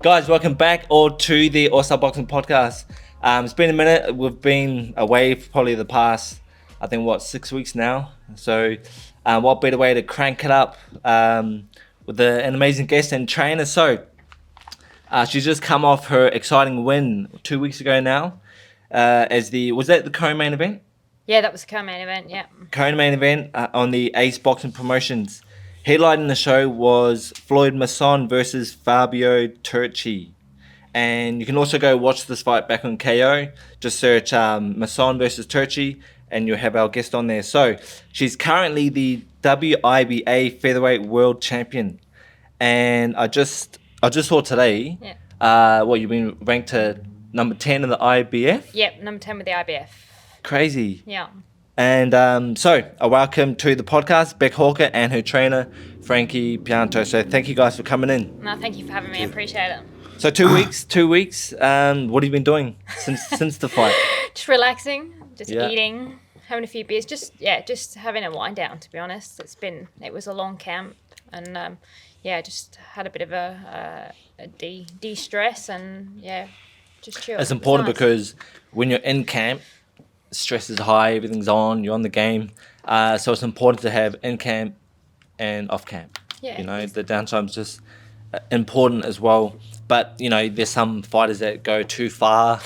Guys, welcome back all to the All-Star Boxing Podcast. It's been a minute. We've been away for probably the past, 6 weeks now. So what better way to crank it up with an amazing guest and trainer. So she's just come off her exciting win 2 weeks ago now. Was that the co-main event? Yeah, that was the co-main event, yeah. Co-main event on the Ace Boxing Promotions. Headlining the show was Floyd Masson versus Fabio Turchi. And you can also go watch this fight back on KO. Just search Masson versus Turchi and you'll have our guest on there. So she's currently the WIBA Featherweight World Champion. And I just saw today, you've been ranked to number 10 in the IBF? Yep, number 10 with the IBF. Crazy. Yeah. And so I welcome to the podcast Beck Hawker and her trainer, Frankie Pianto. So thank you guys for coming in. No, thank you for having me. I appreciate it. So 2 weeks. 2 weeks. What have you been doing since the fight? Just relaxing, eating, having a few beers, just having a wind down. To be honest, it was a long camp, and just had a bit of a de-stress and just chill. It's important because when you're in camp, stress is high, everything's on, you're on the game. So it's important to have in camp and off camp. Yeah. The downtime's just important as well. But, there's some fighters that go too far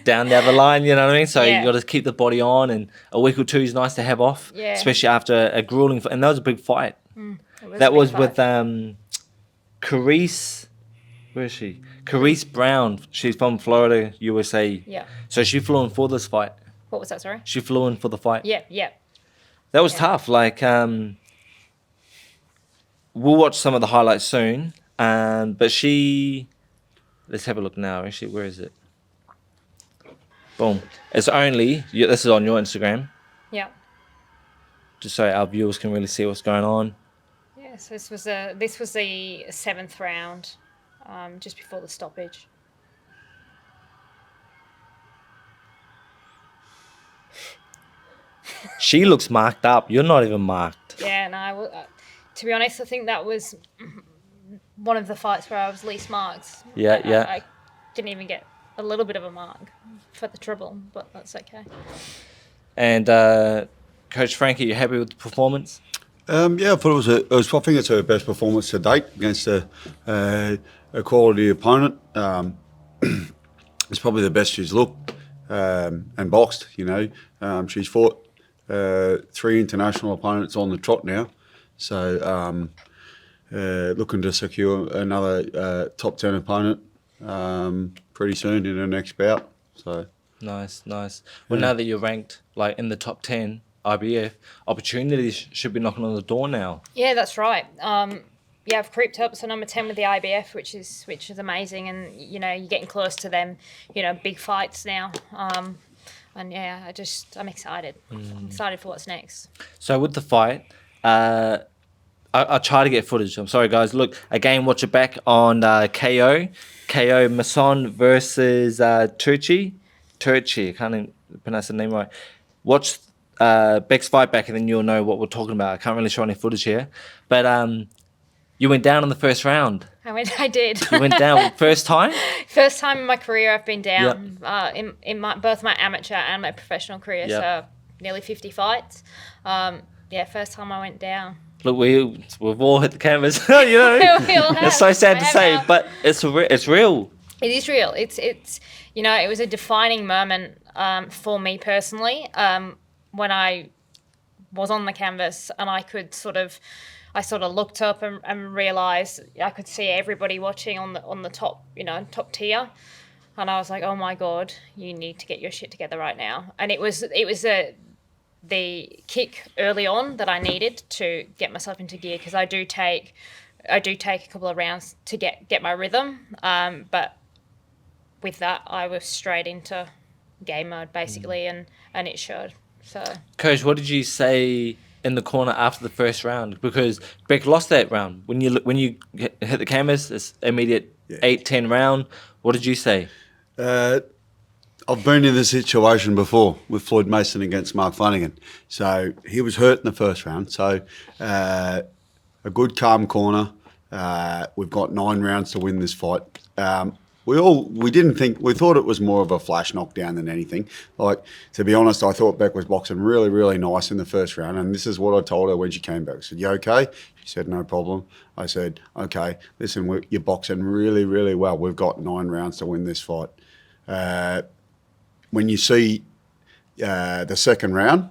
down the other line, you know what I mean? So you got to keep the body on, and a week or two is nice to have off, especially after a grueling fight. And that was a big fight. That was with Karice, where is she? Karice Brown. She's from Florida, USA. Yeah. So she flew in for this fight. What was that, sorry? She flew in for the fight. Yeah. That was tough. We'll watch some of the highlights soon. But let's have a look now. Actually, where is it? Boom. This is on your Instagram. Yeah. Just so our viewers can really see what's going on. Yeah, so this was the 7th round, just before the stoppage. She looks marked up. You're not even marked. Yeah, no, to be honest, I think that was one of the fights where I was least marked. I didn't even get a little bit of a mark for the treble, but that's okay. And Coach Frankie, you happy with the performance? I thought I think it's her best performance to date against a quality opponent. It's probably the best she's looked and boxed. She's fought 3 international opponents on the trot now, so looking to secure another top 10 opponent pretty soon in her next bout. So nice. Well, now that you're ranked in the top 10 IBF, opportunities should be knocking on the door now. Yeah, that's right. I've creeped up to number 10 with the IBF, which is amazing, and you're getting close to them, big fights now. I'm excited. I'm excited for what's next. So with the fight, I'll try to get footage. I'm sorry, guys. Look, again, watch it back on KO. KO Masson versus Turchi. I can't even pronounce the name right. Watch Beck's fight back, and then you'll know what we're talking about. I can't really show any footage here. But you went down in the first round. I did. You went down first time? First time in my career I've been down, in both my amateur and my professional career, so nearly 50 fights. First time I went down. Look, we've all hit the canvas, We all have. It's so sad to say, but it's real. It is real. It's it was a defining moment for me personally when I was on the canvas, and I sort of looked up and realised I could see everybody watching on the top, top tier, and I was like, oh my God, you need to get your shit together right now. And it was the kick early on that I needed to get myself into gear, because I do take a couple of rounds to get my rhythm, but with that I was straight into game mode basically, and it showed. So Coach, what did you say in the corner after the first round? Because Beck lost that round. When you hit the canvas, it's immediate 8-10 round. What did you say? I've been in this situation before with Floyd Mason against Mark Flanagan. So he was hurt in the first round. So a good calm corner, We've got 9 rounds to win this fight. We thought it was more of a flash knockdown than anything. Like, to be honest, I thought Beck was boxing really, really nice in the first round, and this is what I told her when she came back. I said, "You okay?" She said, "No problem." I said, "Okay, listen, you're boxing really, really well. We've got 9 rounds to win this fight." When you see the second round,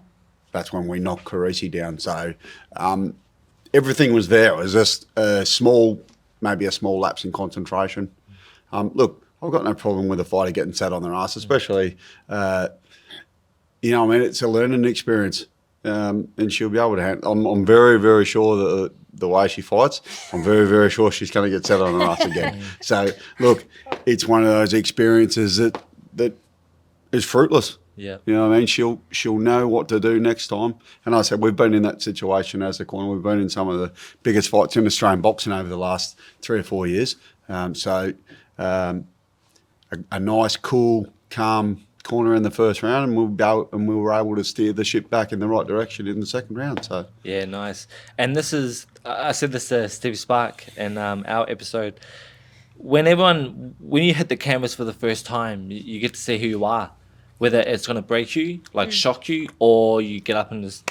that's when we knocked Karice down. So everything was there. It was just maybe a small lapse in concentration. Look, I've got no problem with a fighter getting sat on their ass, especially, it's a learning experience, and she'll be able to handle. I'm very, very sure that the way she fights, I'm very, very sure she's going to get sat on her ass again. So, look, it's one of those experiences that is fruitless. Yeah. You know what I mean? She'll know what to do next time. And I said, we've been in that situation as a corner. We've been in some of the biggest fights in Australian boxing over the last 3 or 4 years. A nice, cool, calm corner in the first round, and we were able to steer the ship back in the right direction in the second round. So yeah, nice. And this is, I said this to Stevie Spark in our episode. When you hit the canvas for the first time, you get to see who you are. Whether it's going to break you, shock you, or you get up and just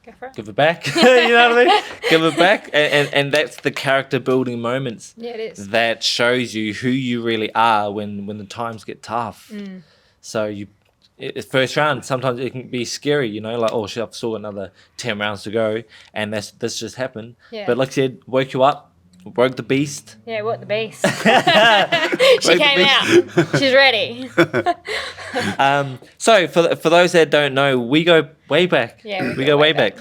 Go for it. give it back. You know what I mean? Give it back. And that's the character building moments. Yeah, it is. That shows you who you really are when the times get tough. So first round, sometimes it can be scary, like, oh shit, I've still got another 10 rounds to go, and this just happened. Yeah. But like I said, woke you up, woke the beast. Yeah, what the beast. She came out. She's ready. So for those that don't know, we go way back. Yeah, we go way back.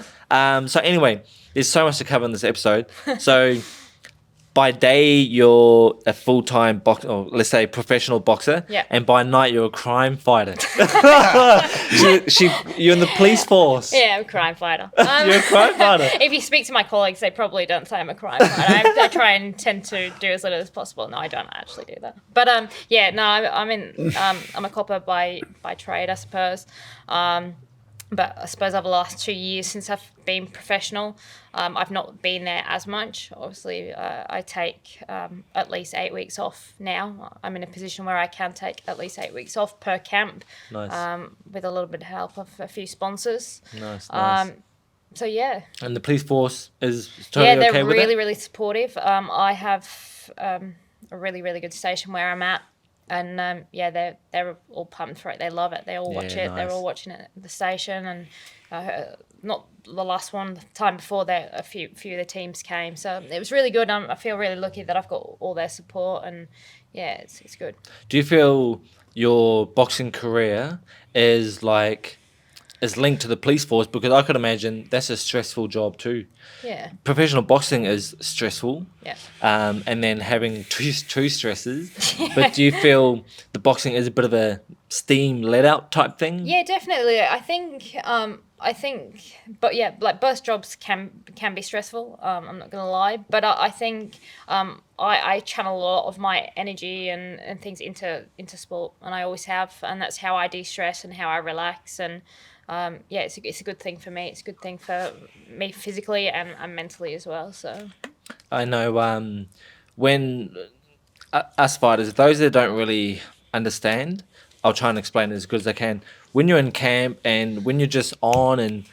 So anyway, there's so much to cover in this episode. So by day you're a full-time boxer, or let's say professional boxer, yeah. And by night you're a crime fighter. You're in the police force. Yeah, I'm a crime fighter. You're a crime fighter. If you speak to my colleagues, they probably don't say I'm a crime fighter. I try and tend to do as little as possible. No, I don't actually do that. But I'm a copper by trade, I suppose. But I suppose over the last 2 years since I've been professional, I've not been there as much. Obviously, I take at least 8 weeks off now. I'm in a position where I can take at least 8 weeks off per camp. Nice. With a little bit of help of a few sponsors. Nice. So, yeah. And the police force is totally okay with they're really, that? really supportive. I have a really, really good station where I'm at. And they're all pumped for it. They love it. They all watch it. Nice. They're all watching it at the station, and not the last one, the time before that, a few of the teams came. So it was really good. I feel really lucky that I've got all their support, and yeah, it's good. Do you feel your boxing career is linked to the police force? Because I could imagine that's a stressful job too. Yeah. Professional boxing is stressful. Yeah. And then having two stresses. But do you feel the boxing is a bit of a steam let out type thing? Yeah, definitely. I think, but yeah, like both jobs can be stressful. I'm not gonna lie, but I think I channel a lot of my energy and things into sport, and I always have, and that's how I de-stress and how I relax. And it's a good thing for me. It's a good thing for me physically and mentally as well. So I know when us fighters, those that don't really understand, I'll try and explain it as good as I can. When you're in camp and when you're just on, and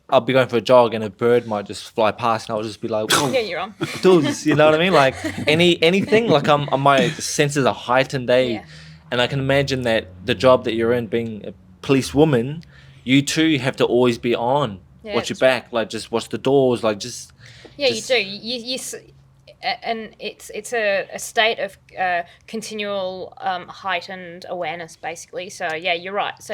I'll be going for a jog and a bird might just fly past, and I'll just be like, yeah, you're on. Dudes, you know what I mean? Like anything, like my senses are heightened, and I can imagine that the job that you're in, being a police woman, you too have to always be on. Watch your back, like just watch the doors, like just. Yeah, you do. You and it's a state of continual heightened awareness, basically. So yeah, you're right. So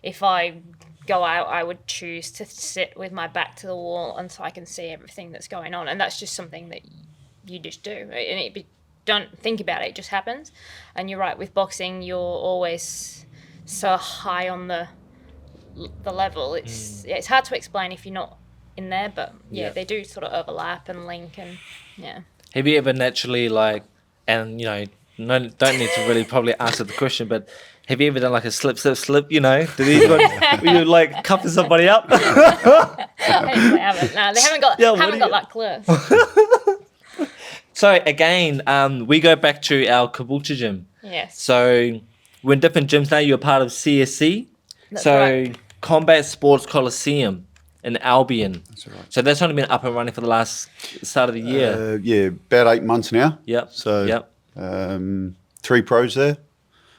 if I go out, I would choose to sit with my back to the wall until I can see everything that's going on, and that's just something that you just do, and don't think about it; it just happens. And you're right. With boxing, you're always so high on the level. It's hard to explain if you're not in there, but they do sort of overlap and link, and yeah. Have you ever naturally don't need to really probably answer the question, but have you ever done like a slip? Did you cuffing somebody up? I haven't. No, they haven't got that close. So again, we go back to our Caboolture gym. Yes. So we're in different gyms now. You're part of CSC. That's so right. Combat Sports Coliseum in Albion. That's right. So that's only been up and running for the last start of the year. Yeah, about 8 months now. Yep. So Yep. 3 pros there.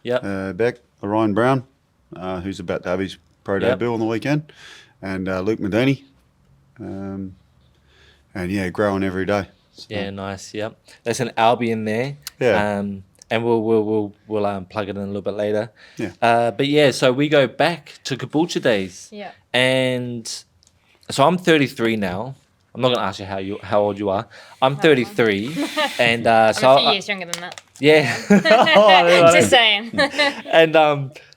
Yep. Beck, Ryan Brown, who's about to have his pro Yep. debut on the weekend, and Luke Medini. And yeah, growing every day. So, Yeah, nice. Yep. There's an Albion there. Yeah. And we'll plug it in a little bit later. Yeah. But yeah, so we go back to Caboolture days. Yeah. And so I'm 33 now. I'm not going to ask you how old you are. I'm 33, and I'm so a few years younger than that. yeah. Oh, Just saying. And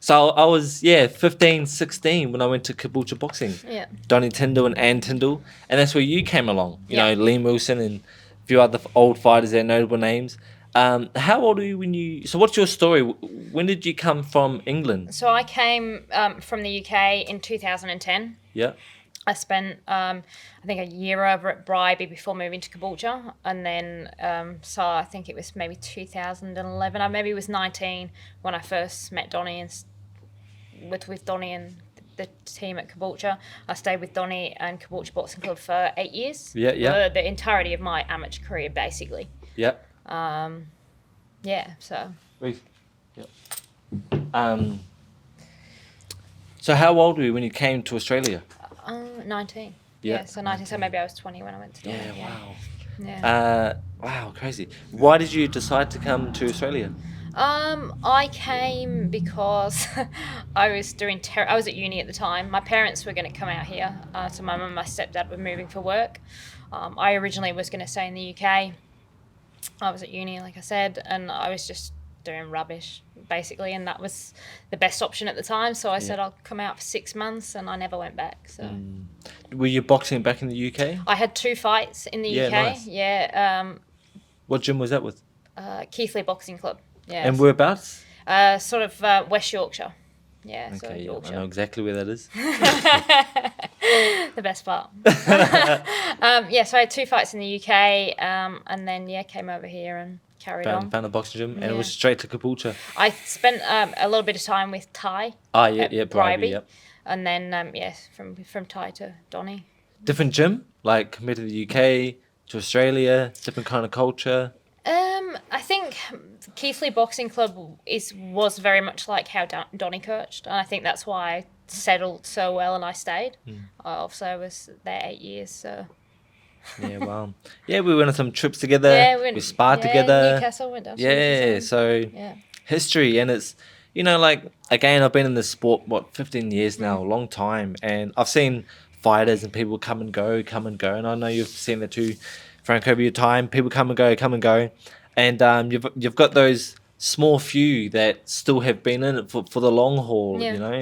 so I was 15, 16 when I went to Caboolture boxing. Yeah. Donnie Tyndall and Ann Tyndall, and that's where you came along. You Yeah. know, Liam Wilson and a few other old fighters there, notable names. How old were you when you? So what's your story? When did you come from England? So I came from the UK in 2010. Yeah. I spent, I think, a year over at WIBA before moving to Caboolture. And then, so I think it was maybe 2011. I maybe was 19 when I first met Donnie and with Donnie and the team at Caboolture. I stayed with Donnie and Caboolture Boxing Club for 8 years. Yeah, yeah. The entirety of my amateur career, basically. Yeah. Yeah, so. Yep. So how old were you when you came to Australia? 19. Yeah. So 19. So maybe I was 20 when I went to Donnie. Yeah. Wow. Yeah. Wow, crazy. Why did you decide to come to Australia? I came because I was I was at uni at the time. My parents were going to come out here. So my mum and my stepdad were moving for work. I originally was going to stay in the UK. I was at uni, like I said, and I was just doing rubbish, basically, and that was the best option at the time. So I said I'll come out for 6 months, and I never went back. So Were you boxing back in the UK? I had 2 fights in the Yeah, UK. nice. Yeah. What gym was that with? Keithley Boxing Club. Yeah. And whereabouts? Sort of West Yorkshire. Yeah, so Okay, yeah, I Yorkshire. know exactly where that is. The best part. Yeah, so I had 2 fights in the UK, and then came over here and carried on. Found a boxing gym, and it Yeah. was straight to Caboolture. I spent a little bit of time with Ty. Ah, yeah, at yeah, Bribey, Bribey, yep. And then from Ty to Donnie. Different gym, like compared to the UK, to Australia, different kind of culture. I think Keithley Boxing Club was very much like how Donnie coached, and I think that's why I settled so well and I stayed. Obviously, I was there 8 years, so. Yeah, wow. Yeah, we went on some trips together. Yeah, we sparred together. Newcastle went down. Yeah, so Yeah. history, and it's, you know, like, again, I've been in this sport, 15 years now, a long time, and I've seen fighters and people come and go, and I know you've seen that too, Frank, over your time. People come and go, and you've got those small few that still have been in it for the long haul, Yeah. you know,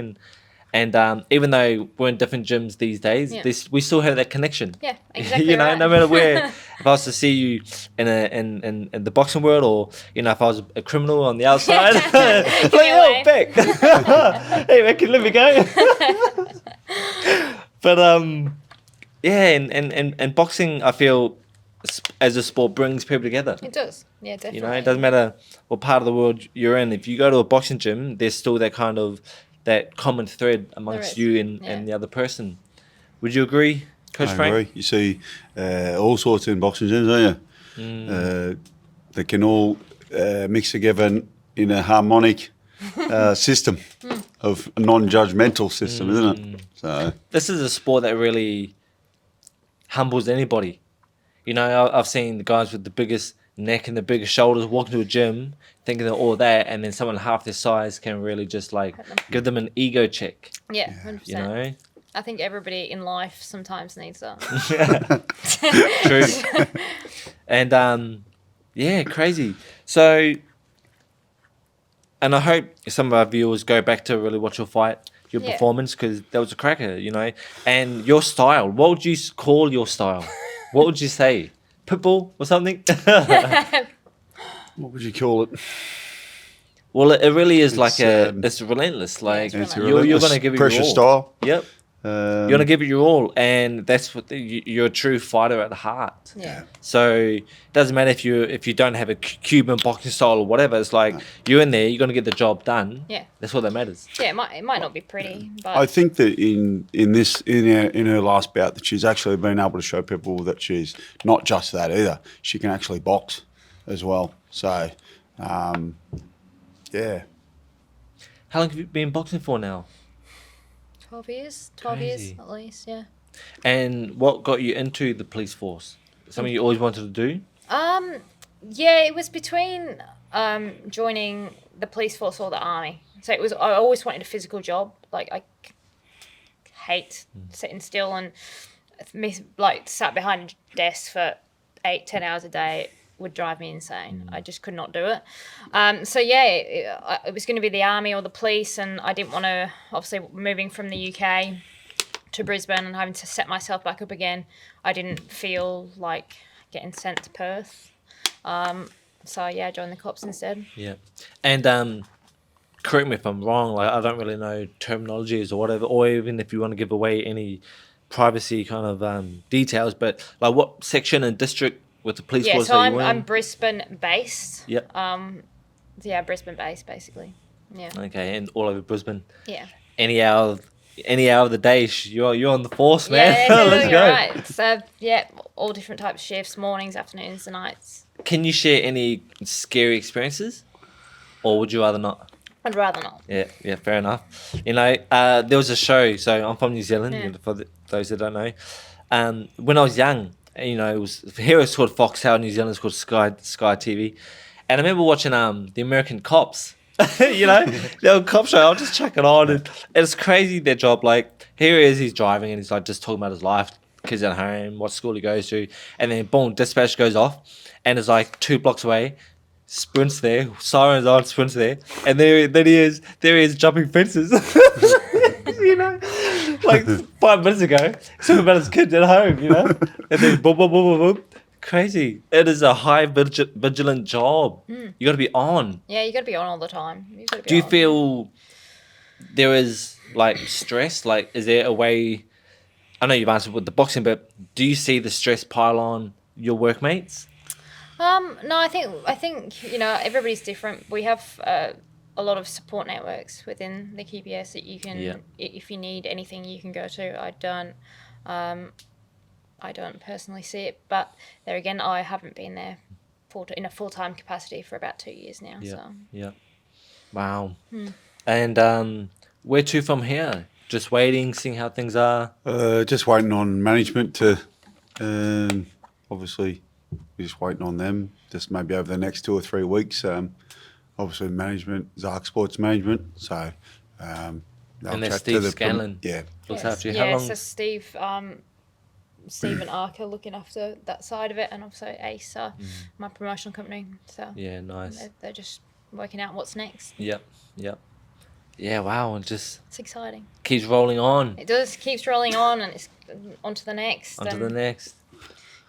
and even though we're in different gyms these days, Yeah. we still have that connection. Yeah, exactly. You know, right. no matter where, if I was to see you in the boxing world, or, you know, if I was a criminal on the outside, like, me oh, away. Beck, hey, Beck, let me go. But yeah, and boxing, I feel, as a sport, brings people together. It does. Yeah, definitely. You know, it doesn't matter what part of the world you're in. If you go to a boxing gym, there's still that kind of that common thread amongst is. you and Yeah. the other person. Would you agree, Coach I Frank? agree. You see all sorts in boxing gyms, don't you? They can all mix together in a harmonic system of a non-judgmental system, isn't it? So This is a sport that really humbles anybody. You know, I've seen the guys with the biggest neck and the biggest shoulders walk into a gym thinking they're all that, and then someone half their size can really just like give them an ego check, Yeah, 100%. you know? I think everybody in life sometimes needs that. True. And yeah, crazy. So, and I hope some of our viewers go back to really watch your fight, your Yeah. performance, because that was a cracker, you know. And your style, what would you call your style? What would you say? Pitbull or something? what would you call it? Well, it really is It's, like it's relentless. Like it's It's a you're relentless going to give it pressure your all. style. Yep. You want to give it your all, and that's what you're a true fighter at heart. Yeah. So it doesn't matter if you don't have a Cuban boxing style or whatever. It's like you're in there, you're going to get the job done. Yeah. That's what that matters. Yeah, it might not be pretty, but I think that in her last bout that she's actually been able to show people that she's not just that either. She can actually box as well. So, yeah. How long have you been boxing for now? 12 years. 12 years Crazy. at least, yeah. And what got you into the police force? Something you always wanted to do? Yeah, it was between joining the police force or the army. So I always wanted a physical job. Like I hate sitting still and sat behind a desk for 8-10 hours a day would drive me insane. I just could not do it. So yeah, it was going to be the army or the police, and I didn't want to. Obviously, moving from the UK to Brisbane and having to set myself back up again, I didn't feel like getting sent to Perth. So yeah, I joined the cops instead. Yeah. And correct me if I'm wrong, like I don't really know terminologies or whatever, or even if you want to give away any privacy kind of details, but like what section and district with the police force so are you in? I'm Brisbane based. Yep. Yeah, Brisbane based basically. Yeah. Okay, and all over Brisbane. Yeah. Any hour of the day, you're on the force, man. Yeah, Let's you're go. right. So yeah, all different types of shifts, mornings, afternoons, and nights. Can you share any scary experiences, or would you rather not? I'd rather not. Yeah, fair enough. You know, there was a show. So I'm from New Zealand. Yeah. For those that don't know, when I was young, you know, it was here. It's called Foxtel. New Zealand is called Sky TV, and I remember watching the American Cops. You know, the old cop show. I'll just chuck it on, and it's crazy their job. Like here he is, he's driving, and he's like just talking about his life, kids at home, what school he goes to, and then boom, dispatch goes off, and it's like 2 blocks away. Sprints there, sirens on, sprints there, and there he is jumping fences. You know, like 5 minutes ago, talking about his kids at home, you know, and then boom, boom, boom, boom, boom. Crazy. It is a high vigilant job. You got to be on. Yeah, you got to be on all the time. Do you feel there is like stress? Like, is there a way? I know you've answered with the boxing, but do you see the stress pile on your workmates? No, I think you know everybody's different. We have a lot of support networks within the KPS that you can, if you need anything, you can go to. I don't personally see it, but there again, I haven't been there in a full-time capacity for about 2 years now. Yeah. So. Yeah. Wow. And where to from here? Just waiting, seeing how things are. Just waiting on management to, obviously, we're just waiting on them. Just maybe over the next 2 or 3 weeks. Obviously, management, Zark Sports Management. So, and there's Steve Scanlon. Yeah. Looks after you. Yeah, How long? so Steve and Arca looking after that side of it, and also Ace, my promotional company. So Yeah, nice. they're just working out what's next. Yep. Yeah, wow, and just It's exciting. keeps rolling on. It does, keeps rolling on, and it's on to the next. Onto and the next.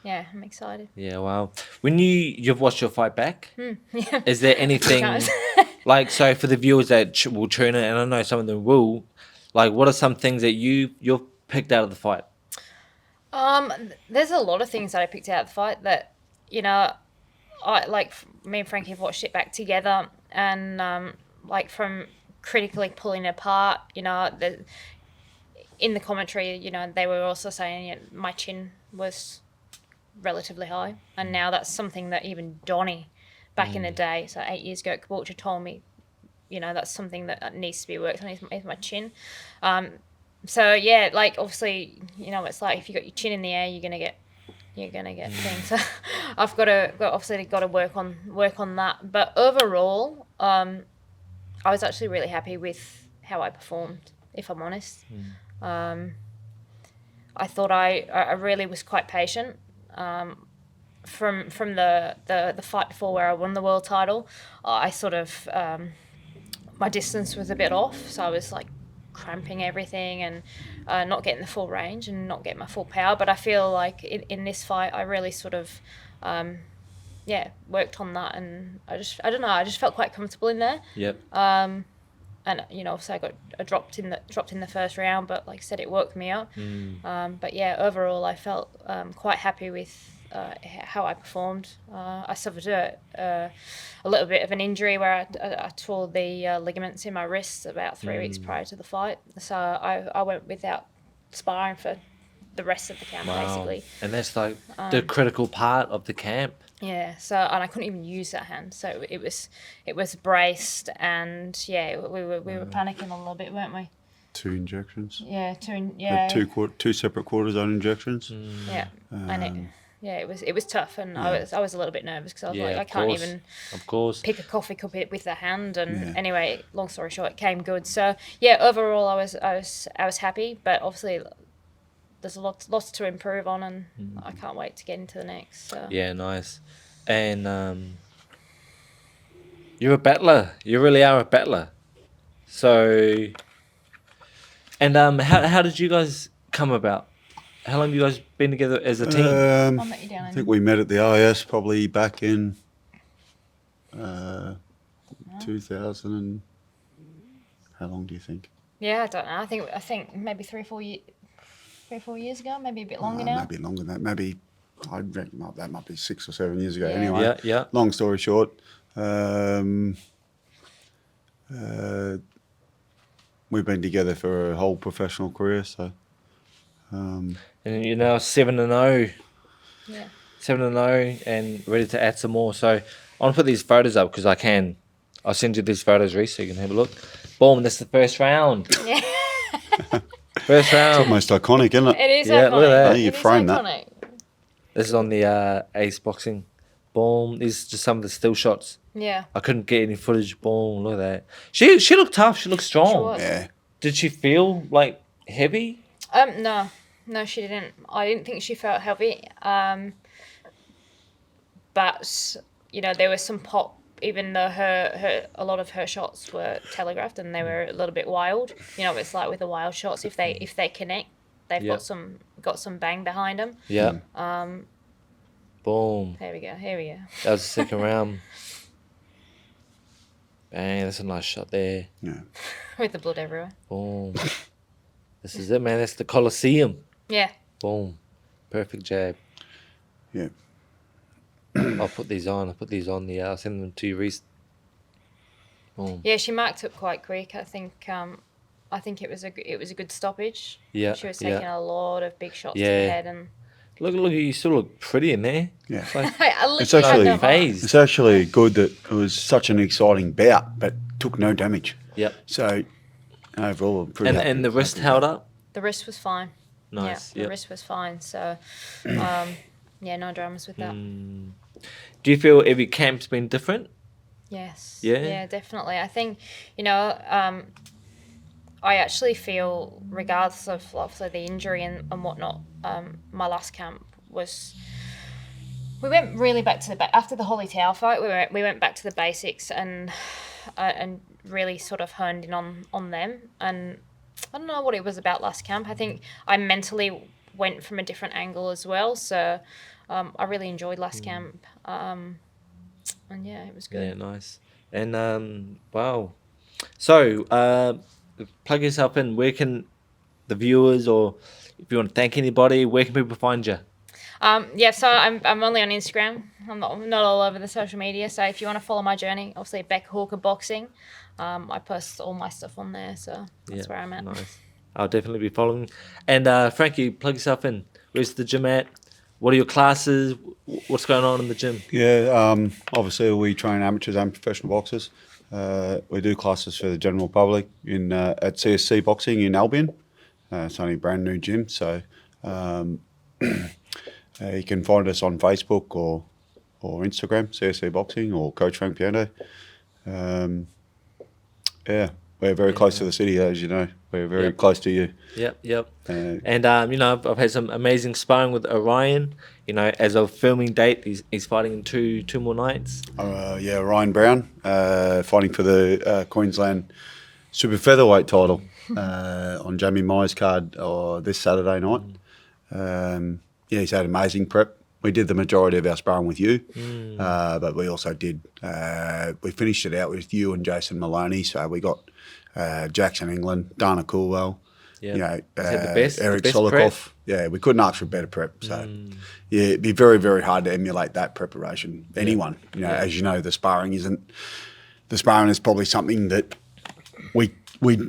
Yeah, I'm excited. Yeah, wow. When you've watched your fight back, Yeah. is there anything Guys. like, so for the viewers that will tune in, and I know some of them will, like, what are some things that you've picked out of the fight? There's a lot of things that I picked out of the fight that, you know, me and Frankie have watched it back together, and like from critically pulling it apart, you know, in the commentary, you know, they were also saying, you know, my chin was relatively high, and now that's something that even Donnie back in the day, so 8 years ago at Caboolture, told me, you know, that's something that needs to be worked on, is my chin. So yeah, like obviously, you know, it's like if you got your chin in the air, you're gonna get things. So I've got to work on that. But overall, I was actually really happy with how I performed, if I'm honest. I thought I really was quite patient. From the fight before where I won the world title, I sort of my distance was a bit off, so I was like cramping everything and not getting the full range and not getting my full power. But I feel like in this fight, I really sort of worked on that, and I just felt quite comfortable in there. Yep. so I got dropped in the first round, but like I said, it woke me up. But yeah, overall, I felt quite happy with how I performed. I suffered a little bit of an injury where I tore the ligaments in my wrists about 3 weeks prior to the fight, so I went without sparring for the rest of the camp, basically. And that's like the critical part of the camp. Yeah, and I couldn't even use that hand, so it was braced, and yeah, we were panicking a little bit, weren't we? 2 injections. Yeah, Had two separate cortisone injections. Yeah, and it was tough, and I was a little bit nervous because I was like, I can't even pick a coffee cup with the hand, and anyway, long story short, it came good. So yeah, overall, I was happy, but obviously there's lots to improve on, and I can't wait to get into the next. So. Yeah, nice. And you're a battler. You really are a battler. So, and how did you guys come about? How long have you guys been together as a team? I'll let you down. I think we met at the AIS probably back in 2000 and... How long do you think? Yeah, I don't know. I think maybe 3 or 4 years ago, maybe a bit longer now. Maybe longer than that. Maybe I reckon that might be 6 or 7 years ago. Yeah. Anyway, Yeah. Long story short, we've been together for a whole professional career. So, And you're now 7-0. Yeah. 7-0 and ready to add some more. So I want to put these photos up because I can. I'll send you these photos, Reece, so you can have a look. Boom, that's the first round. Yeah. First round. most iconic, isn't it? It is Yeah, iconic. look at that. You It is framed that. iconic. This is on the Ace Boxing. Boom. These are just some of the still shots. Yeah. I couldn't get any footage. Boom, look at that. She looked tough. She looked strong. She was. Yeah. Did she feel like heavy? No, she didn't. I didn't think she felt heavy. But there was some pop. Even though a lot of her shots were telegraphed and they were a little bit wild. It's like with the wild shots, if they connect, they've got some bang behind them. Yeah. Boom. Here we go. That was the second round. Bang, that's a nice shot there. Yeah. With the blood everywhere. Boom. This is it, man. That's the Coliseum. Yeah. Boom. Perfect jab. Yeah. I'll put these on. I'll send them to you, Reece. Boom. Yeah, she marked up quite quick. I think it was a good stoppage. Yeah. She was taking a lot of big shots to Yeah. the head, and Look, you still look pretty in there. Yeah. I literally It's actually- don't mind. Phased. It's actually good that it was such an exciting bout, but took no damage. Yep. So overall, I'm pretty happy. And the wrist held up. The wrist was fine. Nice. Yeah, the Yep. wrist was fine. So, no dramas with that. Do you feel every camp's been different? Yes. Yeah? Yeah, definitely. I think, I actually feel, regardless of obviously the injury and whatnot, my last camp was. We went really back to after the Holly Tower fight. We went back to the basics and really sort of honed in on them. And I don't know what it was about last camp. I think I mentally went from a different angle as well. So I really enjoyed last camp. And yeah, it was good. Yeah, nice. And wow. So plug yourself in. Where can the viewers, or if you want to thank anybody, where can people find you? So I'm only on Instagram. I'm not all over the social media. So if you want to follow my journey, obviously Beck Hawker Boxing. I post all my stuff on there, so that's where I'm at. Nice. I'll definitely be following. And Frankie, plug yourself in. Where's the gym at? What are your classes? What's going on in the gym? Yeah, obviously we train amateurs and professional boxers. We do classes for the general public at CSC Boxing in Albion. It's only a brand new gym, so you can find us on Facebook or Instagram, CSC Boxing, or Coach Frank Pianto. We're very close to the city, as you know. We're very close to you. Yep. And I've had some amazing sparring with Orion. As of filming date, he's fighting in two more nights. Ryan Brown, fighting for the Queensland super featherweight title on Jamie Myers' card this Saturday night. He's had amazing prep. we did the majority of our sparring with you, but we also did. We finished it out with you and Jason Maloney. So we got Jackson England, Dana Coolwell. Yeah. You know, the Eric best Solikoff. prep? Yeah, we couldn't ask for better prep. So, yeah, it'd be very, very hard to emulate that preparation. Anyone, you know, as you know, the sparring is probably something that we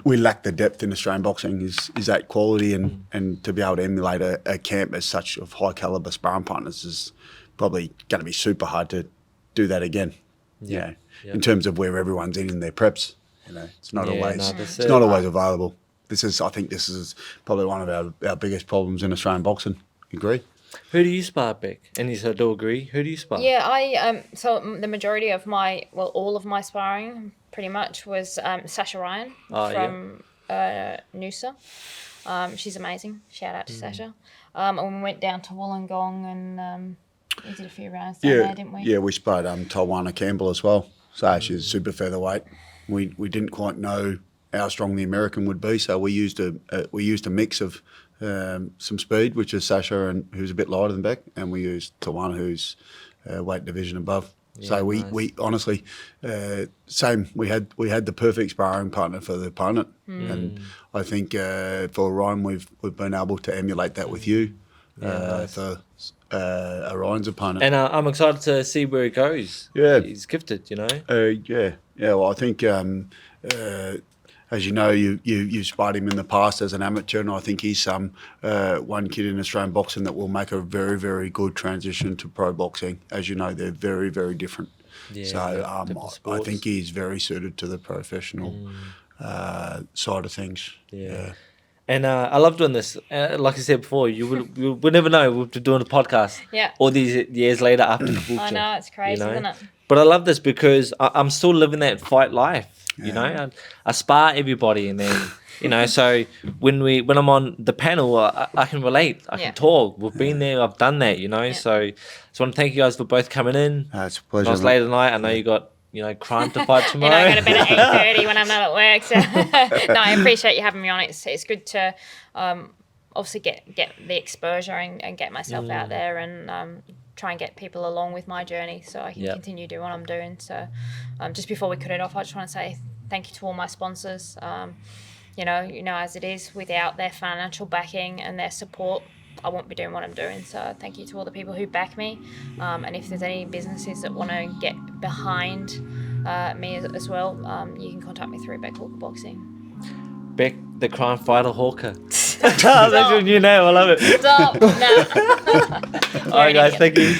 lack the depth in Australian boxing. Is that quality and to be able to emulate a camp as such of high caliber sparring partners is probably going to be super hard to do that again. Yeah. In terms of where everyone's in their preps, you know, it's not always that's it's not always available. I think this is probably one of our biggest problems in Australian boxing. You agree? Who do you spar, Beck? And you said, do agree. Who do you spar? Yeah, I so the majority of all of my sparring pretty much was Sasha Ryan from Noosa. She's amazing. Shout out to Sasha. And we went down to Wollongong and we did a few rounds down there, didn't we? Yeah, we sparred Tawana Campbell as well. So she's super featherweight. We didn't quite know how strong the American would be, so we used a mix of some speed, which is Sasha, and who's a bit lighter than Beck, and we used Tawana, who's weight division above. Yeah, so we honestly same. We had the perfect sparring partner for the opponent, and I think for Ryan we've been able to emulate that with you for Orion's opponent. And I'm excited to see where it goes. Yeah, he's gifted, you know. Yeah. Well, I think. As you know, you've sparred him in the past as an amateur, and I think he's one kid in Australian boxing that will make a very, very good transition to pro boxing. As you know, they're very, very different. Yeah, so I think he's very suited to the professional side of things. Yeah. And I love doing this. Like I said before, you would never know we've been doing a podcast. Yeah. All these years later after Caboolture. I know, it's crazy, isn't it? But I love this because I'm still living that fight life. You know, I spar everybody, and then you know. So when I'm on the panel, I can relate. I can talk. We've been there. I've done that. You know. Yeah. So I just want to thank you guys for both coming in. It's a pleasure. It was late at night. I know you got crime to fight tomorrow. I go to bed at 8:30 when I'm not at work. So no, I appreciate you having me on. It's good to obviously get the exposure and get myself out there and try and get people along with my journey so I can continue doing what I'm doing. So just before we cut it off, I just want to say thank you to all my sponsors. You know, as it is, without their financial backing and their support, I won't be doing what I'm doing. So thank you to all the people who back me. And if there's any businesses that want to get behind me as well, you can contact me through Beck Hawker Boxing. Beck, the crime fighter Hawker. That's your new name. I love it. Stop. No. All right, guys. Thank you.